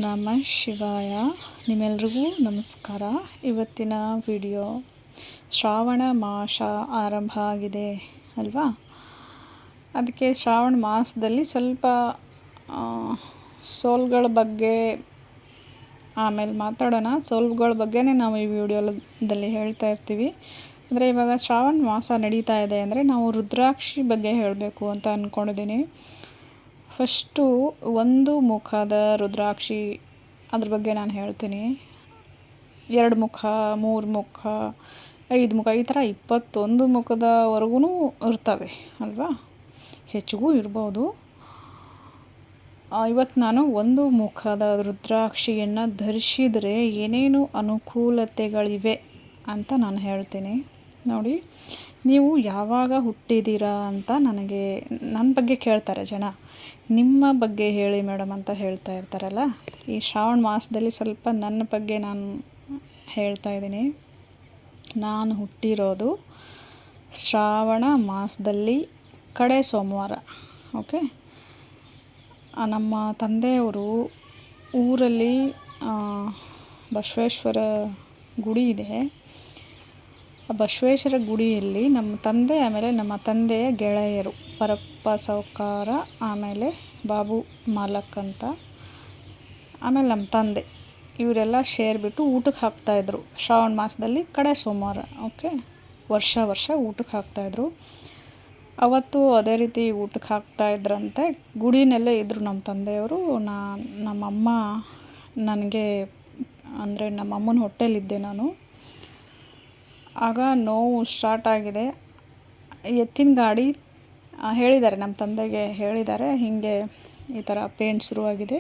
ನಮಃ ಶಿವಾಯ. ನಿಮ್ಮೆಲ್ರಿಗೂ ನಮಸ್ಕಾರ. ಇವತ್ತಿನ ವಿಡಿಯೋ ಶ್ರಾವಣ ಮಾಸ ಆರಂಭ ಆಗಿದೆ ಅಲ್ವಾ. ಅದಕ್ಕೆ ಶ್ರಾವಣ ಮಾಸದಲ್ಲಿ ಸ್ವಲ್ಪ ಸೋಲ್ಗಳ ಬಗ್ಗೆ ಆಮೇಲೆ ಮಾತಾಡೋಣ. ಸೋಲ್ಗಳ ಬಗ್ಗೆನೇ ನಾವು ಈ ವಿಡಿಯೋದಲ್ಲಿ ಹೇಳ್ತಾ ಇರ್ತೀವಿ. ಅಂದರೆ ಇವಾಗ ಶ್ರಾವಣ ಮಾಸ ನಡೀತಾ ಇದೆ ಅಂದರೆ ನಾವು ರುದ್ರಾಕ್ಷಿ ಬಗ್ಗೆ ಹೇಳಬೇಕು ಅಂತ ಅಂದ್ಕೊಂಡಿದ್ದೀನಿ. ಫಸ್ಟು ಒಂದು ಮುಖದ ರುದ್ರಾಕ್ಷಿ ಅದ್ರ ಬಗ್ಗೆ ನಾನು ಹೇಳ್ತೀನಿ. 2 ಮುಖ, 3 ಮುಖ, 5 ಮುಖ, ಈ ಥರ 21 ಮುಖದವರೆಗೂ ಇರ್ತವೆ ಅಲ್ವಾ, ಹೆಚ್ಚಿಗೂ ಇರ್ಬೋದು. ಇವತ್ತು ನಾನು ಒಂದು ಮುಖದ ರುದ್ರಾಕ್ಷಿಯನ್ನು ಧರಿಸಿದರೆ ಏನೇನು ಅನುಕೂಲತೆಗಳಿವೆ ಅಂತ ನಾನು ಹೇಳ್ತೀನಿ. ನೋಡಿ, ನೀವು ಯಾವಾಗ ಹುಟ್ಟಿದ್ದೀರಾ ಅಂತ ನನ್ನ ಬಗ್ಗೆ ಕೇಳ್ತಾರೆ ಜನ. ನಿಮ್ಮ ಬಗ್ಗೆ ಹೇಳಿ ಮೇಡಮ್ ಅಂತ ಹೇಳ್ತಾ ಇರ್ತಾರಲ್ಲ. ಈ ಶ್ರಾವಣ ಮಾಸದಲ್ಲಿ ಸ್ವಲ್ಪ ನನ್ನ ಬಗ್ಗೆ ನಾನು ಹೇಳ್ತಾ ಇದ್ದೀನಿ. ನಾನು ಹುಟ್ಟಿರೋದು ಶ್ರಾವಣ ಮಾಸದಲ್ಲಿ ಕಡೆ ಸೋಮವಾರ. ಓಕೆ, ನಮ್ಮ ತಂದೆಯವರು ಊರಲ್ಲಿ ಬಸವೇಶ್ವರ ಗುಡಿ ಇದೆ. ಆ ಬಸವೇಶ್ವರ ಗುಡಿಯಲ್ಲಿ ನಮ್ಮ ತಂದೆ ಆಮೇಲೆ ನಮ್ಮ ತಂದೆಯ ಗೆಳೆಯರು ಪರಪ್ಪ ಸಾವ್ಕಾರ, ಆಮೇಲೆ ಬಾಬು ಮಾಲಕ್ ಅಂತ, ಆಮೇಲೆ ನಮ್ಮ ತಂದೆ, ಇವರೆಲ್ಲ ಸೇರಿಬಿಟ್ಟು ಊಟಕ್ಕೆ ಹಾಕ್ತಾಯಿದ್ರು ಶ್ರಾವಣ ಮಾಸದಲ್ಲಿ ಕಡೆ ಸೋಮವಾರ. ಓಕೆ, ವರ್ಷ ಊಟಕ್ಕೆ ಹಾಕ್ತಾಯಿದ್ರು. ಅವತ್ತು ಅದೇ ರೀತಿ ಊಟಕ್ಕೆ ಹಾಕ್ತಾಯಿದ್ರಂತೆ. ಗುಡಿನಲ್ಲೇ ಇದ್ದರು ನಮ್ಮ ತಂದೆಯವರು. ನಮ್ಮಮ್ಮ ನನಗೆ ಅಂದರೆ ನಮ್ಮಮ್ಮನ ಹೊಟ್ಟೆಲಿದ್ದೆ ನಾನು. ಆಗ ನೋವು ಸ್ಟಾರ್ಟ್ ಆಗಿದೆ. ಎತ್ತಿನ ಗಾಡಿ ಹೇಳಿದ್ದಾರೆ, ನಮ್ಮ ತಂದೆಗೆ ಹೇಳಿದ್ದಾರೆ, ಹೀಗೆ ಈ ಥರ ಪೇನ್ ಶುರುವಾಗಿದೆ,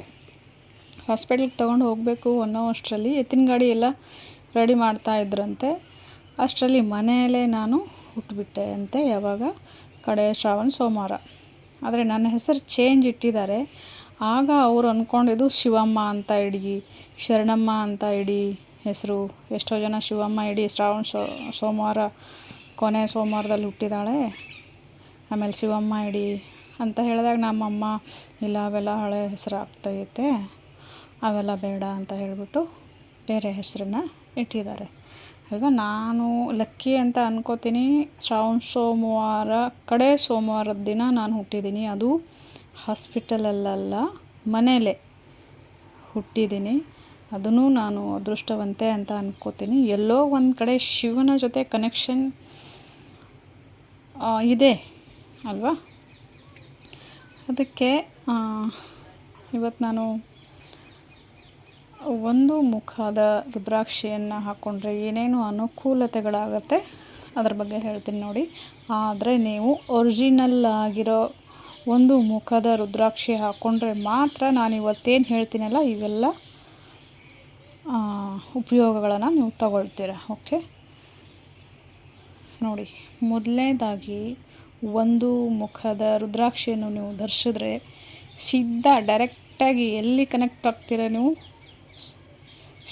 ಹಾಸ್ಪಿಟ್ಲಿಗೆ ತೊಗೊಂಡು ಹೋಗಬೇಕು ಅನ್ನೋ ಅಷ್ಟರಲ್ಲಿ ಎತ್ತಿನ ಗಾಡಿ ಎಲ್ಲ ರೆಡಿ ಮಾಡ್ತಾ ಇದ್ರಂತೆ. ಅಷ್ಟರಲ್ಲಿ ಮನೆಯಲ್ಲೇ ನಾನು ಹುಟ್ಟುಬಿಟ್ಟೆ ಅಂತೆ. ಯಾವಾಗ? ಕಡೆ ಶ್ರಾವಣ ಸೋಮವಾರ. ಆದರೆ ನನ್ನ ಹೆಸರು ಚೇಂಜ್ ಇಟ್ಟಿದ್ದಾರೆ. ಆಗ ಅವರು ಅಂದ್ಕೊಂಡಿದ್ದು ಶಿವಮ್ಮ ಅಂತ ಇಡಿ, ಶರಣಮ್ಮ ಅಂತ ಇಡಿ ಹೆಸರು. ಎಷ್ಟೋ ಜನ ಶಿವಮ್ಮ ಇಡಿ, ಶ್ರಾವಣ ಸೋಮವಾರ ಕೊನೆ ಸೋಮವಾರದಲ್ಲಿ ಹುಟ್ಟಿದಾಳೆ, ಆಮೇಲೆ ಶಿವಮ್ಮ ಇಡಿ ಅಂತ ಹೇಳಿದಾಗ ನಮ್ಮಮ್ಮ ಇಲ್ಲ, ಅವೆಲ್ಲ ಹಳೆ ಹೆಸರು ಆಗ್ತೈತೆ, ಅವೆಲ್ಲ ಬೇಡ ಅಂತ ಹೇಳಿಬಿಟ್ಟು ಬೇರೆ ಹೆಸರನ್ನು ಇಟ್ಟಿದ್ದಾರೆ ಅಲ್ವಾ. ನಾನು ಲಕ್ಕಿ ಅಂತ ಅನ್ಕೋತೀನಿ. ಶ್ರಾವಣ ಸೋಮವಾರ ಕಡೆ ಸೋಮವಾರದ ದಿನ ನಾನು ಹುಟ್ಟಿದ್ದೀನಿ. ಅದು ಹಾಸ್ಪಿಟಲಲ್ಲ, ಮನೇಲೇ ಹುಟ್ಟಿದ್ದೀನಿ. ಅದನ್ನು ನಾನು ಅದೃಷ್ಟವಂತೆ ಅಂತ ಅನ್ಕೋತೀನಿ. ಎಲ್ಲೋ ಒಂದು ಕಡೆ ಶಿವನ ಜೊತೆ ಕನೆಕ್ಷನ್ ಇದೆ ಅಲ್ವಾ. ಅದಕ್ಕೆ ಇವತ್ತು ನಾನು ಒಂದು ಮುಖದ ರುದ್ರಾಕ್ಷಿಯನ್ನು ಹಾಕ್ಕೊಂಡ್ರೆ ಏನೇನು ಅನುಕೂಲತೆಗಳಾಗತ್ತೆ ಅದ್ರ ಬಗ್ಗೆ ಹೇಳ್ತೀನಿ ನೋಡಿ. ಆದರೆ ನೀವು ಒರಿಜಿನಲ್ ಆಗಿರೋ ಒಂದು ಮುಖದ ರುದ್ರಾಕ್ಷಿ ಹಾಕ್ಕೊಂಡ್ರೆ ಮಾತ್ರ ನಾನು ಇವತ್ತೇನು ಹೇಳ್ತೀನಲ್ಲ ಇವೆಲ್ಲ ಉಪಯೋಗಗಳನ್ನು ನೀವು ತಗೊಳ್ತೀರ. ಓಕೆ, ನೋಡಿ, ಮೊದಲನೇದಾಗಿ ಒಂದು ಮುಖದ ರುದ್ರಾಕ್ಷಿಯನ್ನು ನೀವು ಧರಿಸಿದ್ರೆ ಸೀದಾ ಡೈರೆಕ್ಟಾಗಿ ಎಲ್ಲಿ ಕನೆಕ್ಟ್ ಆಗ್ತೀರ ನೀವು?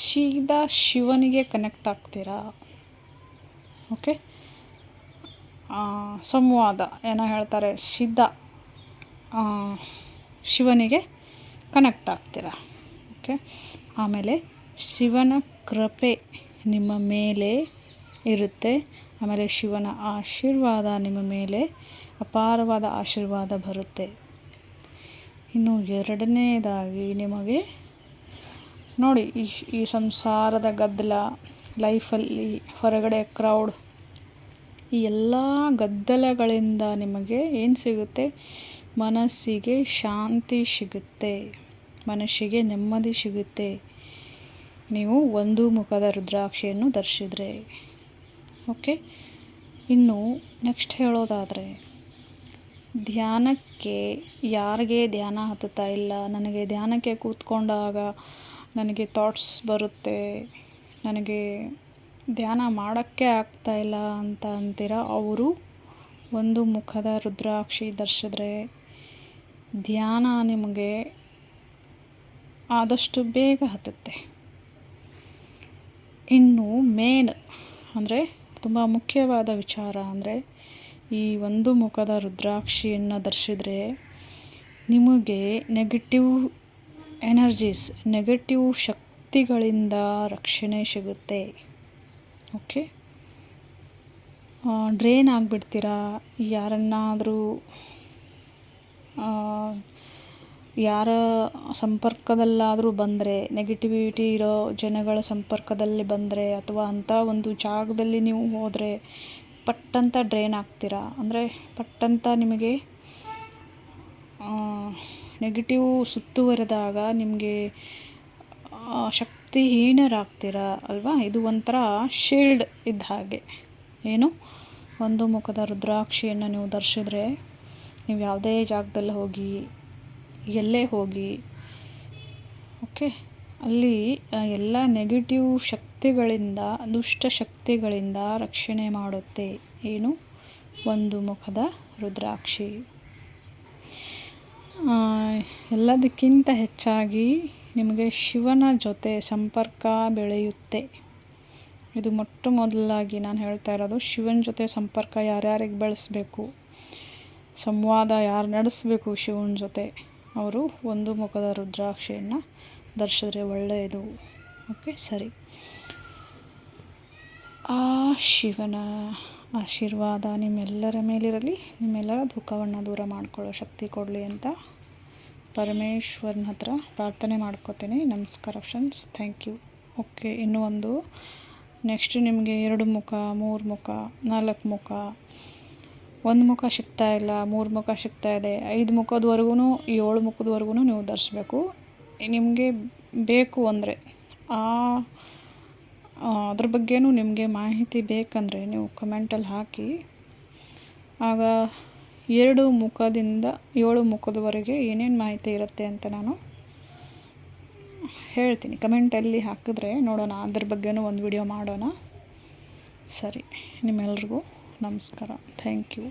ಸೀದಾ ಶಿವನಿಗೆ ಕನೆಕ್ಟ್ ಆಗ್ತೀರಾ. ಓಕೆ, ಸಂವಾದ ಏನೋ ಹೇಳ್ತಾರೆ, ಸೀದಾ ಶಿವನಿಗೆ ಕನೆಕ್ಟ್ ಆಗ್ತೀರಾ. ಓಕೆ, ಆಮೇಲೆ ಶಿವನ ಕೃಪೆ ನಿಮ್ಮ ಮೇಲೆ ಇರುತ್ತೆ. ಆಮೇಲೆ ಶಿವನ ಆಶೀರ್ವಾದ ನಿಮ್ಮ ಮೇಲೆ ಅಪಾರವಾದ ಆಶೀರ್ವಾದ ಬರುತ್ತೆ. ಇನ್ನು ಎರಡನೇದಾಗಿ ನಿಮಗೆ ನೋಡಿ, ಈ ಸಂಸಾರದ ಗದ್ದಲ, ಲೈಫಲ್ಲಿ ಹೊರಗಡೆ ಕ್ರೌಡ್, ಈ ಎಲ್ಲ ಗದ್ದಲಗಳಿಂದ ನಿಮಗೆ ಏನು ಸಿಗುತ್ತೆ? ಮನಸ್ಸಿಗೆ ಶಾಂತಿ ಸಿಗುತ್ತೆ, ಮನಸ್ಸಿಗೆ ನೆಮ್ಮದಿ ಸಿಗುತ್ತೆ ನೀವು ಒಂದು ಮುಖದ ರುದ್ರಾಕ್ಷಿಯನ್ನು ಧರಿಸಿದ್ರೆ. ಓಕೆ, ಇನ್ನು ನೆಕ್ಸ್ಟ್ ಹೇಳೋದಾದರೆ, ಧ್ಯಾನಕ್ಕೆ ಯಾರಿಗೆ ಧ್ಯಾನ ಹತ್ತುತ್ತಾ ಇಲ್ಲ, ನನಗೆ ಧ್ಯಾನಕ್ಕೆ ಕೂತ್ಕೊಂಡಾಗ ನನಗೆ ಥಾಟ್ಸ್ ಬರುತ್ತೆ, ನನಗೆ ಧ್ಯಾನ ಮಾಡೋಕ್ಕೆ ಆಗ್ತಾಯಿಲ್ಲ ಅಂತ ಅಂತೀರ, ಅವರು ಒಂದು ಮುಖದ ರುದ್ರಾಕ್ಷಿ ಧರಿಸಿದ್ರೆ ಧ್ಯಾನ ನಿಮಗೆ ಆದಷ್ಟು ಬೇಗ ಹತ್ತುತ್ತೆ. ಇನ್ನು ಮೇನ್ ಅಂದರೆ ತುಂಬ ಮುಖ್ಯವಾದ ವಿಚಾರ ಅಂದರೆ, ಈ ಒಂದು ಮುಖದ ರುದ್ರಾಕ್ಷಿಯನ್ನು ಧರಿಸಿದ್ರೆ ನಿಮಗೆ ನೆಗೆಟಿವ್ ಎನರ್ಜೀಸ್, ನೆಗೆಟಿವ್ ಶಕ್ತಿಗಳಿಂದ ರಕ್ಷಣೆ ಸಿಗುತ್ತೆ. ಓಕೆ, ಡ್ರೈನ್ ಆಗಿಬಿಡ್ತೀರಾ. ಯಾರನ್ನಾದರೂ ಯಾರ ಸಂಪರ್ಕದಲ್ಲಾದರೂ ಬಂದರೆ, ನೆಗೆಟಿವಿಟಿ ಇರೋ ಜನಗಳ ಸಂಪರ್ಕದಲ್ಲಿ ಬಂದರೆ, ಅಥವಾ ಅಂಥ ಒಂದು ಜಾಗದಲ್ಲಿ ನೀವು ಹೋದರೆ ಪಟ್ಟಂತ ಡ್ರೈನ್ ಆಗ್ತೀರಾ. ಅಂದರೆ ಪಟ್ಟಂತ ನಿಮಗೆ ನೆಗೆಟಿವ್ ಸುತ್ತುವರೆದಾಗ ನಿಮಗೆ ಶಕ್ತಿಹೀನರಾಗ್ತೀರಾ ಅಲ್ವಾ. ಇದು ಒಂಥರ ಶೀಲ್ಡ್ ಇದ್ದ ಹಾಗೆ. ಏನು, ಒಂದು ಮುಖದ ರುದ್ರಾಕ್ಷಿಯನ್ನು ನೀವು ಧರಿಸಿದ್ರೆ ನೀವು ಯಾವುದೇ ಜಾಗದಲ್ಲಿ ಹೋಗಿ, ಎಲ್ಲೇ ಹೋಗಿ, ಓಕೆ, ಅಲ್ಲಿ ಎಲ್ಲ ನೆಗೆಟಿವ್ ಶಕ್ತಿಗಳಿಂದ, ದುಷ್ಟ ಶಕ್ತಿಗಳಿಂದ ರಕ್ಷಣೆ ಮಾಡುತ್ತೆ. ಏನು, ಒಂದು ಮುಖದ ರುದ್ರಾಕ್ಷಿ. ಎಲ್ಲದಕ್ಕಿಂತ ಹೆಚ್ಚಾಗಿ ನಿಮಗೆ ಶಿವನ ಜೊತೆ ಸಂಪರ್ಕ ಬೆಳೆಯುತ್ತೆ. ಇದು ಮೊಟ್ಟ ಮೊದಲಾಗಿ ನಾನು ಹೇಳ್ತಾ ಇರೋದು, ಶಿವನ ಜೊತೆ ಸಂಪರ್ಕ ಯಾರ್ಯಾರಿಗೆ ಬೆಳೆಸಬೇಕು, ಸಂವಾದ ಯಾರು ನಡೆಸಬೇಕು ಶಿವನ ಜೊತೆ, ಅವರು ಒಂದು ಮುಖದ ರುದ್ರಾಕ್ಷಿಯನ್ನು ಧರಿಸಿದ್ರೆ ಒಳ್ಳೆಯದು. ಓಕೆ, ಸರಿ. ಆ ಶಿವನ ಆಶೀರ್ವಾದ ನಿಮ್ಮೆಲ್ಲರ ಮೇಲಿರಲಿ. ನಿಮ್ಮೆಲ್ಲರ ದುಃಖವನ್ನು ದೂರ ಮಾಡಿಕೊಳ್ಳೋ ಶಕ್ತಿ ಕೊಡಲಿ ಅಂತ ಪರಮೇಶ್ವರನ ಹತ್ರ ಪ್ರಾರ್ಥನೆ ಮಾಡ್ಕೋತೀನಿ. ನಮಸ್ಕಾರ ಫ್ರೆಂಡ್ಸ್, ಥ್ಯಾಂಕ್ ಯು. ಓಕೆ, ಇನ್ನೂ ಒಂದು ನೆಕ್ಸ್ಟ್ ನಿಮಗೆ 2 ಮುಖ, 3 ಮುಖ, 4 ಮುಖ, 1 ಮುಖ ಸಿಗ್ತಾ ಇಲ್ಲ, 3 ಮುಖ ಸಿಗ್ತಾ ಇದೆ, 5 ಮುಖದವರೆಗೂ 7 ಮುಖದವರೆಗೂ ನೀವು ಧರಿಸ್ಬೇಕು. ನಿಮಗೆ ಬೇಕು ಅಂದರೆ ಅದ್ರ ಬಗ್ಗೆನೂ ನಿಮಗೆ ಮಾಹಿತಿ ಬೇಕಂದರೆ ನೀವು ಕಮೆಂಟಲ್ಲಿ ಹಾಕಿ. ಆಗ 2 ಮುಖದಿಂದ 7 ಮುಖದವರೆಗೆ ಏನೇನು ಮಾಹಿತಿ ಇರುತ್ತೆ ಅಂತ ನಾನು ಹೇಳ್ತೀನಿ. ಕಮೆಂಟಲ್ಲಿ ಹಾಕಿದ್ರೆ ನೋಡೋಣ, ಅದ್ರ ಬಗ್ಗೆನೂ ಒಂದು ವಿಡಿಯೋ ಮಾಡೋಣ. ಸರಿ, ನಿಮ್ಮೆಲ್ರಿಗೂ ನಮಸ್ಕಾರ, ಥ್ಯಾಂಕ್ ಯು.